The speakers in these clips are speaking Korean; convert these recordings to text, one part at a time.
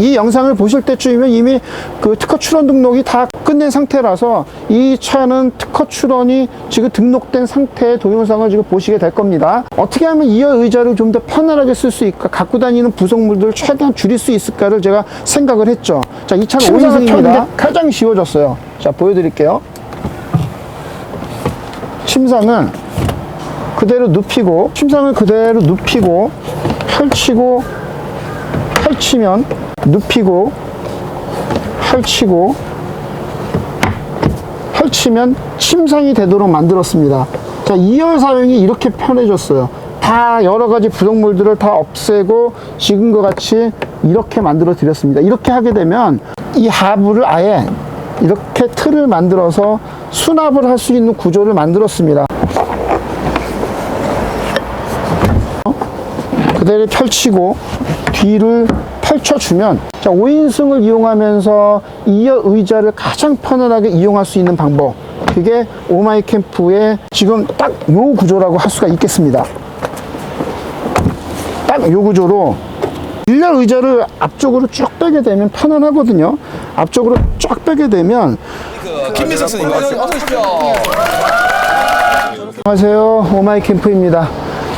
이 영상을 보실 때쯤이면 이미 그 특허 출원 등록이 다 끝낸 상태라서 이 차는 특허 출원이 지금 등록된 상태의 동영상을 지금 보시게 될 겁니다. 어떻게 하면 이 의자를 좀 더 편안하게 쓸 수 있을까, 갖고 다니는 부속물들을 최대한 줄일 수 있을까를 제가 생각을 했죠. 자, 이 차는 5인승입니다. 가장 쉬워졌어요. 자, 보여드릴게요. 침상은 그대로 눕히고, 펼치고, 펼치면 눕히고, 펼치면 침상이 되도록 만들었습니다. 자, 2열 사용이 이렇게 편해졌어요. 다 여러가지 부속물들을 다 없애고 지금과 같이 이렇게 만들어 드렸습니다. 이렇게 하게 되면 이 하부를 아예 이렇게 틀을 만들어서 수납을 할 수 있는 구조를 만들었습니다. 그대로 펼치고 뒤를 펼쳐주면, 자, 5인승을 이용하면서 2열 의자를 가장 편안하게 이용할 수 있는 방법, 그게 오마이캠프의 지금 딱 요 구조라고 할 수가 있겠습니다. 딱 요 구조로 1열 의자를 앞쪽으로 쭉 빼게 되면 편안하거든요. 앞쪽으로 쫙 빼게 되면 김민석 선생님 어서 오십시오. 안녕하세요, 오마이캠프입니다.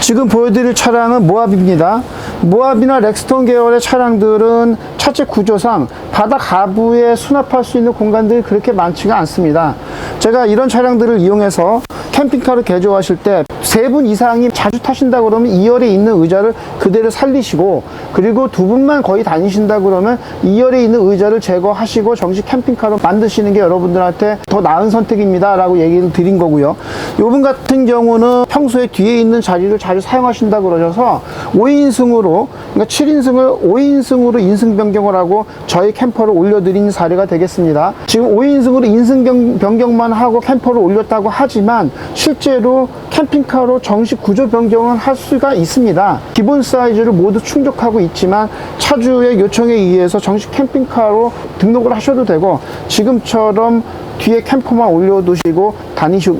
지금 보여드릴 차량은 모하비입니다. 모하비나 렉스톤 계열의 차량들은 차체 구조상 바닥 하부에 수납할 수 있는 공간들이 그렇게 많지가 않습니다. 제가 이런 차량들을 이용해서 캠핑카를 개조하실 때 3분 이상이 자주 타신다 그러면 2열에 있는 의자를 그대로 살리시고, 그리고 2분만 거의 다니신다 그러면 2열에 있는 의자를 제거하시고 정식 캠핑카로 만드시는 게 여러분들한테 더 나은 선택입니다 라고 얘기를 드린 거고요. 요분 같은 경우는 평소에 뒤에 있는 자리를 자주 사용하신다 그러셔서 5인승으로, 그러니까 7인승을 5인승으로 인승 변경을 하고 저희 캠퍼를 올려드린 사례가 되겠습니다. 지금 5인승으로 인승 변경만 하고 캠퍼를 올렸다고 하지만 실제로 캠핑카로 정식 구조 변경을 할 수가 있습니다. 기본 사이즈를 모두 충족하고 있지만 차주의 요청에 의해서 정식 캠핑카로 등록을 하셔도 되고, 지금처럼 뒤에 캠퍼만 올려두시고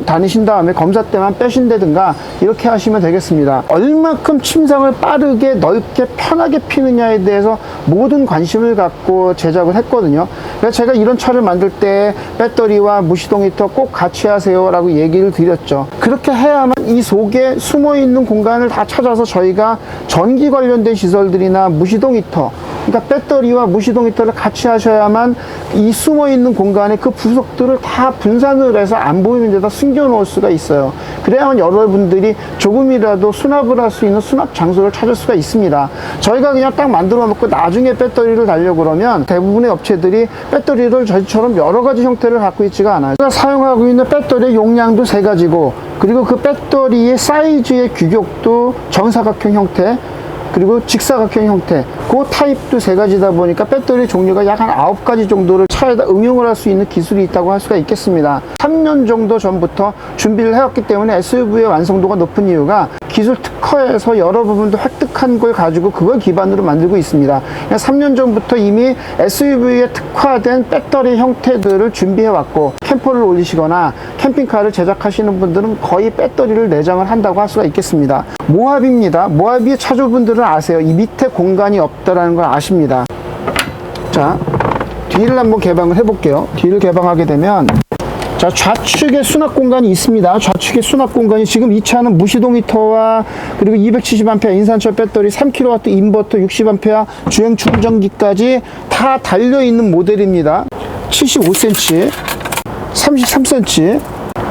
다니신 다음에 검사 때만 빼신다든가 이렇게 하시면 되겠습니다. 얼마큼 침상을 빠르게 넓게 편하게 피느냐에 대해서 모든 관심을 갖고 제작을 했거든요. 그래서 제가 이런 차를 만들 때 배터리와 무시동 히터 꼭 같이 하세요 라고 얘기를 드렸죠. 그렇게 해야만 이 속에 숨어있는 공간을 다 찾아서 저희가 전기 관련된 시설들이나 무시동 히터, 그러니까 배터리와 무시동 히터를 같이 하셔야만 이 숨어있는 공간에 그 부속들을 다 분산을 해서 안 보이는 데다 숨겨 놓을 수가 있어요. 그래야만 여러분들이 조금이라도 수납을 할 수 있는 수납 장소를 찾을 수가 있습니다. 저희가 그냥 딱 만들어 놓고 나중에 배터리를 달려고 그러면 대부분의 업체들이 배터리를 저희처럼 여러 가지 형태를 갖고 있지가 않아요. 제가 사용하고 있는 배터리의 용량도 3가지고, 그리고 그 배터리의 사이즈의 규격도 정사각형 형태, 그리고 직사각형 형태, 그 타입도 3가지다 보니까 배터리 종류가 약 한 9가지 정도를 차에다 응용을 할 수 있는 기술이 있다고 할 수가 있겠습니다. 3년 정도 전부터 준비를 해왔기 때문에 SUV의 완성도가 높은 이유가 기술 특허에서 여러 부분도 획득한 걸 가지고 그걸 기반으로 만들고 있습니다. 3년 전부터 이미 SUV에 특화된 배터리 형태들을 준비해왔고, 캠퍼를 올리시거나 캠핑카를 제작하시는 분들은 거의 배터리를 내장을 한다고 할 수가 있겠습니다. 모하비입니다. 모하비의 차주분들은 아세요. 이 밑에 공간이 없다라는 걸 아십니다. 자, 뒤를 한번 개방을 해볼게요. 뒤를 개방하게 되면, 자, 좌측에 수납 공간이 있습니다. 좌측에 수납 공간이, 지금 이 차는 무시동 히터와 그리고 270A 인산철 배터리, 3kW 인버터, 60A 주행 충전기까지 다 달려있는 모델입니다. 75cm, 33cm,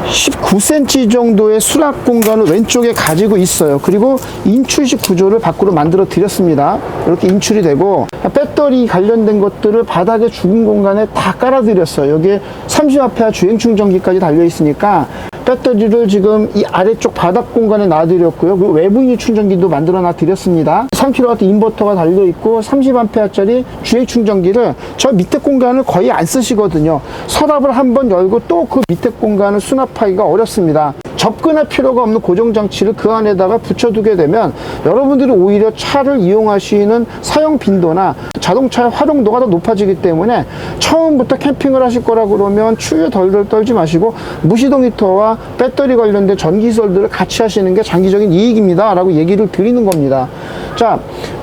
19cm 정도의 수납 공간을 왼쪽에 가지고 있어요. 그리고 인출식 구조를 밖으로 만들어 드렸습니다. 이렇게 인출이 되고, 배터리 관련된 것들을 바닥에 죽은 공간에 다 깔아 드렸어요. 여기에 30A 주행 충전기까지 달려 있으니까 배터리를 지금 이 아래쪽 바닥 공간에 놔드렸고요. 그리고 외부 유닛 충전기도 만들어 놔 드렸습니다. 3kW 인버터가 달려 있고 30A짜리 주행 충전기를 저 밑에 공간을 거의 안 쓰시거든요. 서랍을 한번 열고 또 그 밑에 공간을 수납하기가 어렵습니다. 접근할 필요가 없는 고정장치를 그 안에다가 붙여두게 되면 여러분들이 오히려 차를 이용하시는 사용 빈도나 자동차의 활용도가 더 높아지기 때문에 처음부터 캠핑을 하실 거라 그러면 추위에 덜덜 떨지 마시고 무시동 히터와 배터리 관련된 전기시설들을 같이 하시는 게 장기적인 이익입니다 라고 얘기를 드리는 겁니다. 자,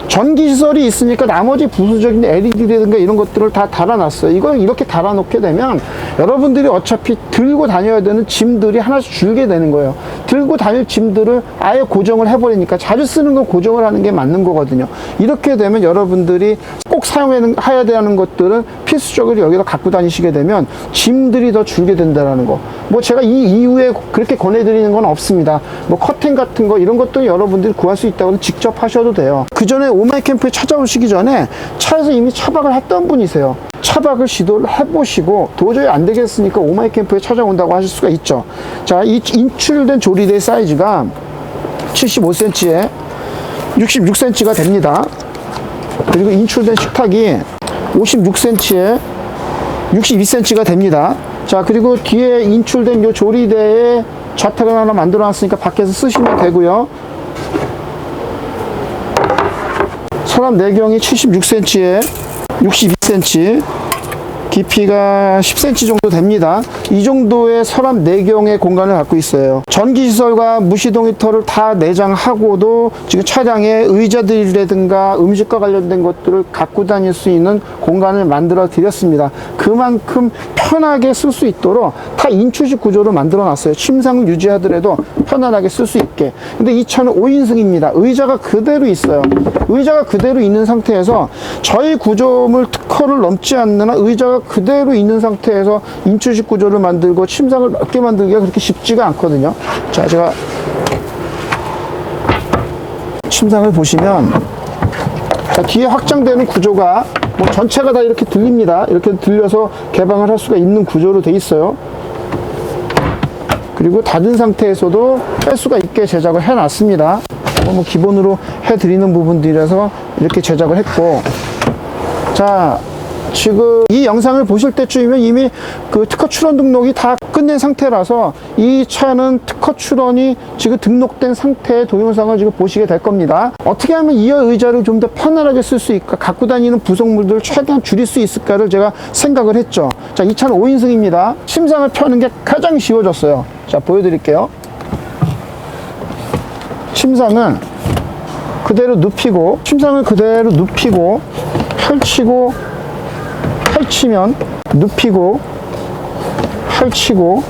전기시설이 있으니까 나머지 부수적인 LED라든가 이런 것들을 다 달아놨어요. 이걸 이렇게 달아놓게 되면 여러분들이 어차피 들고 다녀야 되는 짐들이 하나씩 줄게 되는 거예요. 들고 다닐 짐들을 아예 고정을 해버리니까 자주 쓰는 거 고정을 하는 게 맞는 거거든요. 이렇게 되면 여러분들이 꼭 사용해야 되는 것들은 필수적으로 여기다 갖고 다니시게 되면 짐들이 더 줄게 된다는 거. 뭐 제가 이 이후에 그렇게 권해드리는 건 없습니다. 뭐 커튼 같은 거 이런 것도 여러분들이 구할 수 있다고 직접 하셔도 돼요. 그 전에 오마이캠프에 찾아오시기 전에 차에서 이미 차박을 했던 분이세요. 차박을 시도를 해보시고 도저히 안 되겠으니까 오마이캠프에 찾아온다고 하실 수가 있죠. 자, 이 인출된 조리대 사이즈가 75cm에 66cm가 됩니다. 그리고 인출된 식탁이 56cm에 62cm가 됩니다. 자, 그리고 뒤에 인출된 요 조리대에 좌탁을 하나 만들어 놨으니까 밖에서 쓰시면 되고요. 서랍 내경이 76cm에 62cm, 깊이가 10cm 정도 됩니다. 이 정도의 서랍 내경의 공간을 갖고 있어요. 전기시설과 무시동 히터를 다 내장하고도 지금 차량에 의자들이라든가 음식과 관련된 것들을 갖고 다닐 수 있는 공간을 만들어 드렸습니다. 그만큼 편하게 쓸 수 있도록 다 인출식 구조로 만들어 놨어요. 침상을 유지하더라도 편안하게 쓸 수 있게. 근데 이 차는 5인승입니다. 의자가 그대로 있어요. 의자가 그대로 있는 상태에서 저희 구조물 특허를 넘지 않는 한 의자가 그대로 있는 상태에서 인출식 구조를 만들고 침상을 넓게 만들기가 그렇게 쉽지가 않거든요. 자, 제가 침상을 보시면, 자, 뒤에 확장되는 구조가 뭐 전체가 다 이렇게 들립니다. 이렇게 들려서 개방을 할 수가 있는 구조로 돼 있어요. 그리고 닫은 상태에서도 뺄 수가 있게 제작을 해 놨습니다. 뭐 기본으로 해 드리는 부분들이라서 이렇게 제작을 했고, 자, 지금 이 영상을 보실 때쯤이면 이미 그 특허 출원 등록이 다 끝낸 상태라서 이 차는 특허 출원이 지금 등록된 상태의 동영상을 지금 보시게 될 겁니다. 어떻게 하면 이 의자를 좀 더 편안하게 쓸 수 있을까, 갖고 다니는 부속물들을 최대한 줄일 수 있을까를 제가 생각을 했죠. 자, 이 차는 5인승입니다. 침상을 펴는 게 가장 쉬워졌어요. 자, 보여드릴게요. 침상은 그대로 눕히고, 침상을 그대로 눕히고 펼치고, 펼치면 눕히고, 펼치고,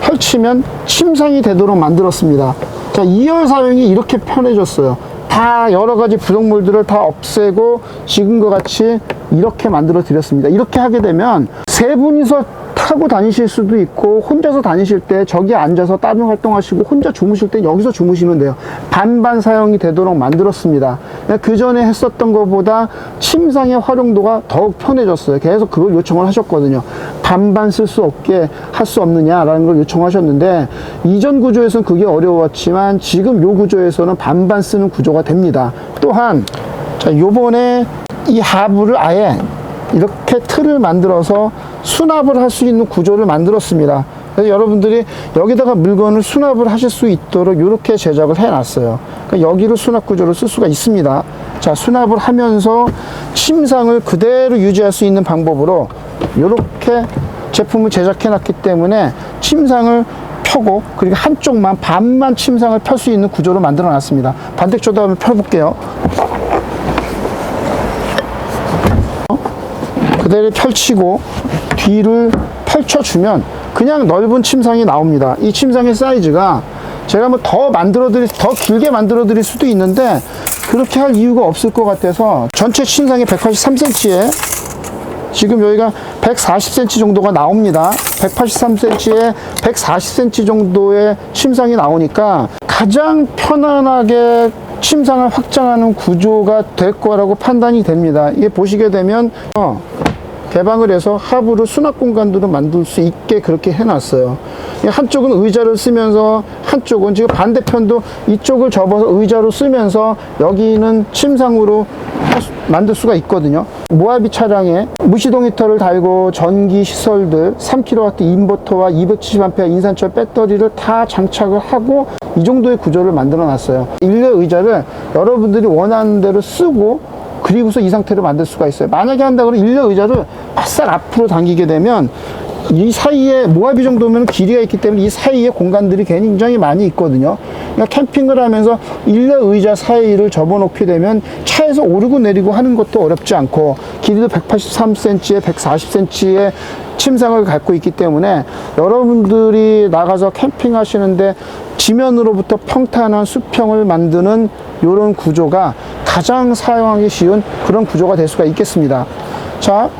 펼치면 침상이 되도록 만들었습니다. 자, 2열 사용이 이렇게 편해졌어요. 다 여러가지 부속물들을 다 없애고 지금과 같이 이렇게 만들어 드렸습니다. 이렇게 하게 되면 세 분이서 타고 다니실 수도 있고, 혼자서 다니실 때 저기 앉아서 다른 활동하시고 혼자 주무실 때 여기서 주무시면 돼요. 반반 사용이 되도록 만들었습니다. 그 전에 했었던 것보다 침상의 활용도가 더욱 편해졌어요. 계속 그걸 요청을 하셨거든요. 반반 쓸 수 없게 할 수 없느냐라는 걸 요청하셨는데, 이전 구조에서는 그게 어려웠지만 지금 요 구조에서는 반반 쓰는 구조가 됩니다. 또한 자, 요번에 이 하부를 아예 이렇게 틀을 만들어서 수납을 할 수 있는 구조를 만들었습니다. 그래서 여러분들이 여기다가 물건을 수납을 하실 수 있도록 이렇게 제작을 해놨어요. 그러니까 여기를 수납 구조로 쓸 수가 있습니다. 자, 수납을 하면서 침상을 그대로 유지할 수 있는 방법으로 이렇게 제품을 제작해놨기 때문에 침상을 펴고, 그리고 한쪽만 반만 침상을 펼 수 있는 구조로 만들어놨습니다. 반대쪽도 한번 펴볼게요. 그대로 펼치고 뒤를 펼쳐주면 그냥 넓은 침상이 나옵니다. 이 침상의 사이즈가 제가 뭐 더 길게 만들어 드릴 수도 있는데 그렇게 할 이유가 없을 것 같아서 전체 침상이 183cm에 지금 여기가 140cm 정도가 나옵니다. 183cm에 140cm 정도의 침상이 나오니까 가장 편안하게 침상을 확장하는 구조가 될 거라고 판단이 됩니다. 이게 보시게 되면 개방을 해서 하부를 수납 공간으로 만들 수 있게 그렇게 해놨어요. 한쪽은 의자를 쓰면서, 한쪽은 지금 반대편도 이쪽을 접어서 의자로 쓰면서 여기는 침상으로 만들 수가 있거든요. 모하비 차량에 무시동 히터를 달고 전기 시설들 3kW 인버터와 270A 인산철 배터리를 다 장착을 하고 이 정도의 구조를 만들어 놨어요. 일렬 의자를 여러분들이 원하는 대로 쓰고 그리고서 이 상태로 만들 수가 있어요. 만약에 한다 그러면 일렬 의자를 바싹 앞으로 당기게 되면 이 사이에 모하비 정도면 길이가 있기 때문에 이 사이에 공간들이 굉장히 많이 있거든요. 그러니까 캠핑을 하면서 일려 의자 사이를 접어놓게 되면 차에서 오르고 내리고 하는 것도 어렵지 않고 길이도 183cm에 140cm의 침상을 갖고 있기 때문에 여러분들이 나가서 캠핑 하시는데 지면으로부터 평탄한 수평을 만드는 이런 구조가 가장 사용하기 쉬운 그런 구조가 될 수가 있겠습니다. 자,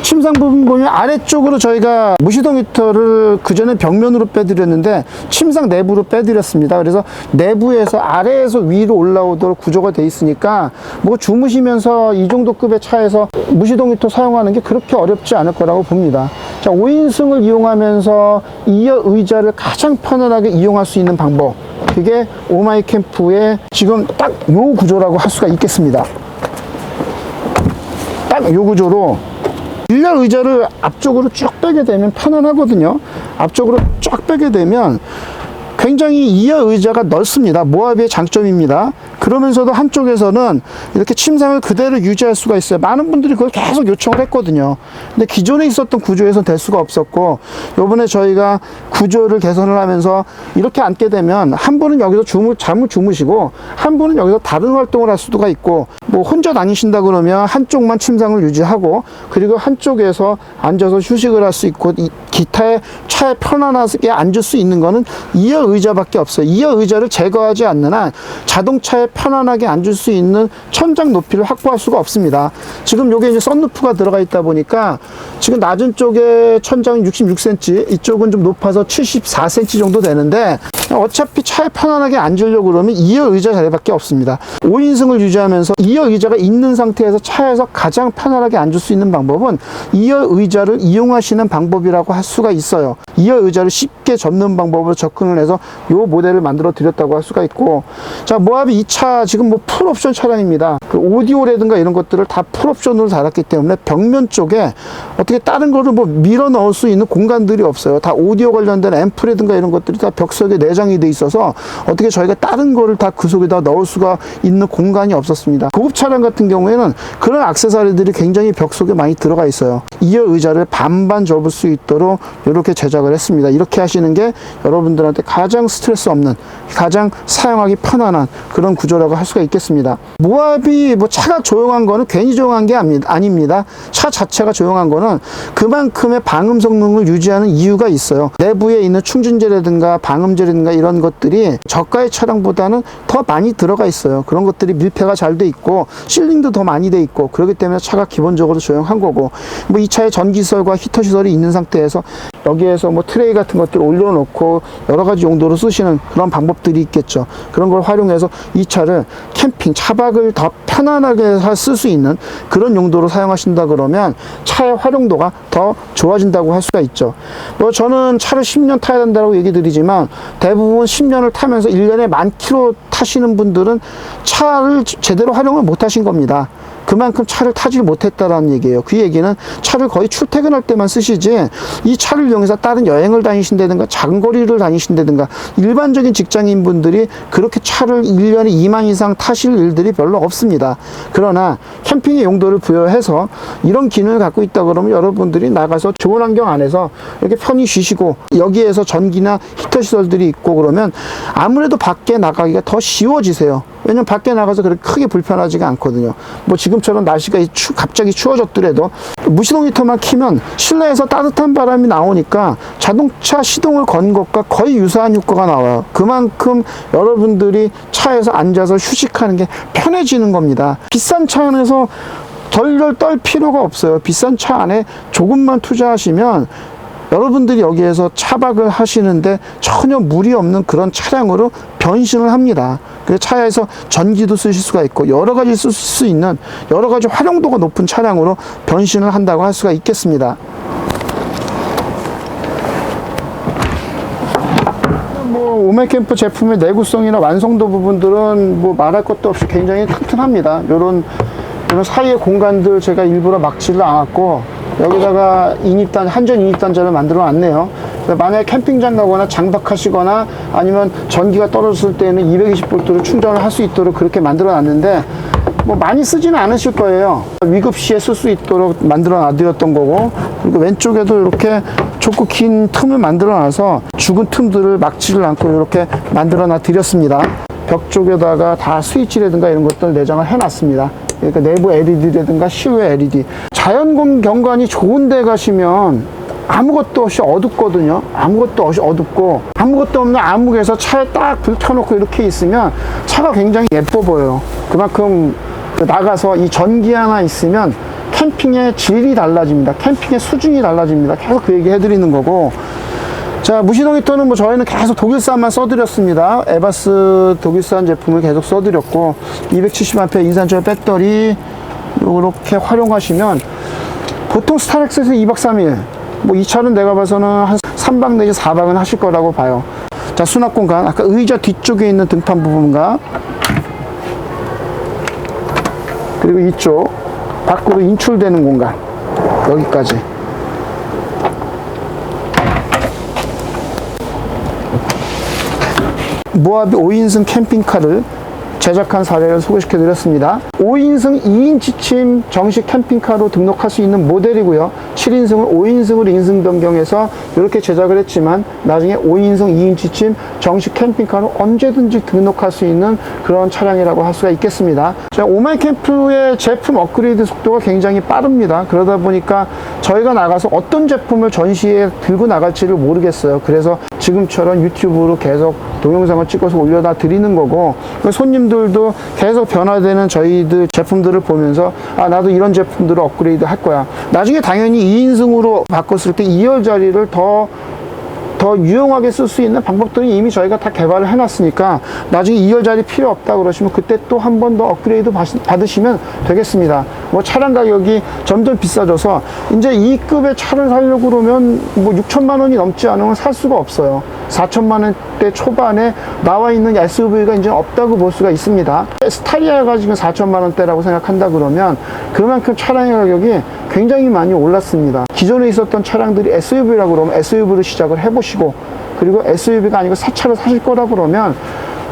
침상 부분 보면 아래쪽으로 저희가 무시동 히터를 그전에 벽면으로 빼드렸는데 침상 내부로 빼드렸습니다. 그래서 내부에서 아래에서 위로 올라오도록 구조가 돼 있으니까 뭐 주무시면서 이 정도 급의 차에서 무시동 히터 사용하는 게 그렇게 어렵지 않을 거라고 봅니다. 자, 5인승을 이용하면서 2열 의자를 가장 편안하게 이용할 수 있는 방법, 그게 오마이캠프의 지금 딱 요 구조라고 할 수가 있겠습니다. 딱 요 구조로 1열 의자를 앞쪽으로 쭉 빼게 되면 편안하거든요. 앞쪽으로 쫙 빼게 되면 굉장히 2열 의자가 넓습니다. 모하비의 장점입니다. 그러면서도 한쪽에서는 이렇게 침상을 그대로 유지할 수가 있어요. 많은 분들이 그걸 계속 요청을 했거든요. 근데 기존에 있었던 구조에서는 될 수가 없었고, 요번에 저희가 구조를 개선을 하면서 이렇게 앉게 되면 한 분은 여기서 잠을 주무시고 한 분은 여기서 다른 활동을 할 수가 있고, 뭐 혼자 다니신다 그러면 한쪽만 침상을 유지하고 그리고 한쪽에서 앉아서 휴식을 할 수 있고, 기타의 차에 편안하게 앉을 수 있는 거는 2열 의자밖에 없어요. 2열 의자를 제거하지 않는 한 자동차에 편안하게 앉을 수 있는 천장 높이를 확보할 수가 없습니다. 지금 요게 이제 썬루프가 들어가 있다 보니까 지금 낮은 쪽에 천장은 66cm, 이쪽은 좀 높아서 74cm 정도 되는데 어차피 차에 편안하게 앉으려고 그러면 2열 의자 자리밖에 없습니다. 5인승을 유지하면서 2열 의자가 있는 상태에서 차에서 가장 편안하게 앉을 수 있는 방법은 2열 의자를 이용하시는 방법이라고 할 수가 있어요. 2열 의자를 쉽게 접는 방법으로 접근을 해서 이 모델을 만들어 드렸다고 할 수가 있고, 자, 모하비 이 차 지금 뭐 풀옵션 차량입니다. 그 오디오라든가 이런 것들을 다 풀옵션으로 달았기 때문에 벽면 쪽에 어떻게 다른 거를 뭐 밀어 넣을 수 있는 공간들이 없어요. 다 오디오 관련된 앰프라든가 이런 것들이 다 벽 속에 내장이 돼 있어서 어떻게 저희가 다른 거를 다 그 속에다 넣을 수가 있는 공간이 없었습니다. 고급 차량 같은 경우에는 그런 액세서리들이 굉장히 벽 속에 많이 들어가 있어요. 2열 의자를 반반 접을 수 있도록 이렇게 제작을 했습니다. 이렇게 하시는 게 여러분들한테 가장 스트레스 없는, 가장 사용하기 편안한 그런 구조라고 할 수가 있겠습니다. 모하비 뭐 차가 조용한 거는 괜히 조용한 게 아닙니다. 차 자체가 조용한 거는 그만큼의 방음 성능을 유지하는 이유가 있어요. 내부에 있는 충전재라든가 방음재라든가 이런 것들이 저가의 차량보다는 더 많이 들어가 있어요. 그런 것들이 밀폐가 잘 돼 있고 실링도 더 많이 돼 있고, 그렇기 때문에 차가 기본적으로 조용한 거고, 뭐 이 차에 전기시설과 히터 시설이 있는 상태에서 여기에서 뭐 트레이 같은 것들을 올려놓고 여러 가지 용도로 쓰시는 그런 방법들이 있겠죠. 그런 걸 활용해서 이 차를 캠핑, 차박을 더 편안하게 쓸 수 있는 그런 용도로 사용하신다 그러면 차의 활용도가 더 좋아진다고 할 수가 있죠. 뭐 저는 차를 10년 타야 된다고 얘기 드리지만 대부분 10년을 타면서 1년에 10,000km 타시는 분들은 차를 제대로 활용을 못 하신 겁니다. 그만큼 차를 타질 못했다라는 얘기예요. 그 얘기는 차를 거의 출퇴근할 때만 쓰시지, 이 차를 이용해서 다른 여행을 다니신다든가 장거리를 다니신다든가 일반적인 직장인 분들이 그렇게 차를 1년에 2만 이상 타실 일들이 별로 없습니다. 그러나 캠핑의 용도를 부여해서 이런 기능을 갖고 있다 그러면 여러분들이 나가서 좋은 환경 안에서 이렇게 편히 쉬시고, 여기에서 전기나 히터 시설들이 있고 그러면 아무래도 밖에 나가기가 더 쉬워지세요. 왜냐면 밖에 나가서 그렇게 크게 불편하지가 않거든요. 뭐 지금처럼 날씨가 갑자기 추워졌더라도 무시동 히터만 키면 실내에서 따뜻한 바람이 나오니까 자동차 시동을 건 것과 거의 유사한 효과가 나와요. 그만큼 여러분들이 차에서 앉아서 휴식하는 게 편해지는 겁니다. 비싼 차 안에서 덜덜 떨 필요가 없어요. 비싼 차 안에 조금만 투자하시면 여러분들이 여기에서 차박을 하시는데 전혀 무리 없는 그런 차량으로 변신을 합니다. 그래서 차에서 전기도 쓰실 수가 있고 여러 가지 쓸 수 있는 여러 가지 활용도가 높은 차량으로 변신을 한다고 할 수가 있겠습니다. 뭐 오메캠프 제품의 내구성이나 완성도 부분들은 뭐 말할 것도 없이 굉장히 튼튼합니다. 이런 사이의 공간들 제가 일부러 막지를 않았고 여기다가 한전 인입단자를 만들어 놨네요. 만약에 캠핑장 가거나 장박하시거나 아니면 전기가 떨어졌을 때는 220V로 충전을 할 수 있도록 그렇게 만들어 놨는데 뭐 많이 쓰지는 않으실 거예요. 위급 시에 쓸 수 있도록 만들어 놔드렸던 거고, 그리고 왼쪽에도 이렇게 좁고 긴 틈을 만들어 놔서 죽은 틈들을 막지를 않고 이렇게 만들어 놔 드렸습니다. 벽 쪽에다가 다 스위치라든가 이런 것들 내장을 해 놨습니다. 그러니까 내부 LED라든가 실외 LED. 자연 경관이 좋은 데 가시면 아무것도 없이 어둡거든요. 아무것도 없이 어둡고 아무것도 없는 암흑에서 차에 딱 불 켜놓고 이렇게 있으면 차가 굉장히 예뻐 보여요. 그만큼 나가서 이 전기 하나 있으면 캠핑의 질이 달라집니다. 캠핑의 수준이 달라집니다. 계속 그 얘기 해드리는 거고. 자, 무시동 히터는 뭐 저희는 계속 독일산만 써드렸습니다. 에바스 독일산 제품을 계속 써드렸고 270A 인산철 배터리 이렇게 활용하시면 보통 스타렉스에서 2박 3일 뭐 이 차는 내가 봐서는 한 3박 내지 4박은 하실 거라고 봐요. 자, 수납 공간 아까 의자 뒤쪽에 있는 등판 부분과 그리고 이쪽 밖으로 인출되는 공간 여기까지 모하비 5인승 캠핑카를 제작한 사례를 소개시켜 드렸습니다. 5인승 2인치침 정식 캠핑카로 등록할 수 있는 모델이고요. 7인승을 5인승으로 인승 변경해서 이렇게 제작을 했지만 나중에 5인승 2인치침 정식 캠핑카로 언제든지 등록할 수 있는 그런 차량이라고 할 수가 있겠습니다. 자, 오마이캠프의 제품 업그레이드 속도가 굉장히 빠릅니다. 그러다 보니까 저희가 나가서 어떤 제품을 전시에 들고 나갈지를 모르겠어요. 그래서 지금처럼 유튜브로 계속 동영상을 찍어서 올려다 드리는 거고, 손님들도 계속 변화되는 저희들 제품들을 보면서 아, 나도 이런 제품들을 업그레이드 할 거야. 나중에 당연히 2인승으로 바꿨을 때 2열 자리를 더 유용하게 쓸 수 있는 방법들은 이미 저희가 다 개발을 해놨으니까 나중에 2열 자리 필요 없다 그러시면 그때 또 한 번 더 업그레이드 받으시면 되겠습니다. 뭐 차량 가격이 점점 비싸져서 이제 이 급의 차를 사려고 그러면 뭐 6천만 원이 넘지 않으면 살 수가 없어요. 4천만 원대 초반에 나와 있는 SUV가 이제 없다고 볼 수가 있습니다. 스타리아가 지금 4천만 원대라고 생각한다 그러면 그만큼 차량의 가격이 굉장히 많이 올랐습니다. 기존에 있었던 차량들이 SUV라고 그러면 SUV로 시작을 해보시고, 그리고 SUV가 아니고 새 차를 사실 거다 그러면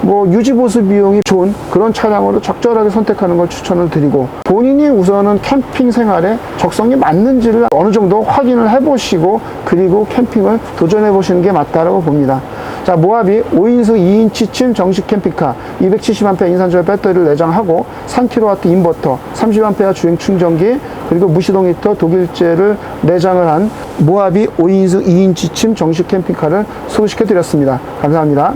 뭐 유지보수 비용이 좋은 그런 차량으로 적절하게 선택하는 걸 추천을 드리고, 본인이 우선은 캠핑 생활에 적성이 맞는지를 어느 정도 확인을 해보시고 그리고 캠핑을 도전해 보시는 게 맞다라고 봅니다. 자, 모하비 5인승 2인치 침 정식 캠핑카 270A 인산철 배터리를 내장하고 3kW 인버터 30A 주행 충전기 그리고 무시동 히터 독일제를 내장을 한 모하비 5인승 2인치 침 정식 캠핑카를 소개시켜 드렸습니다. 감사합니다.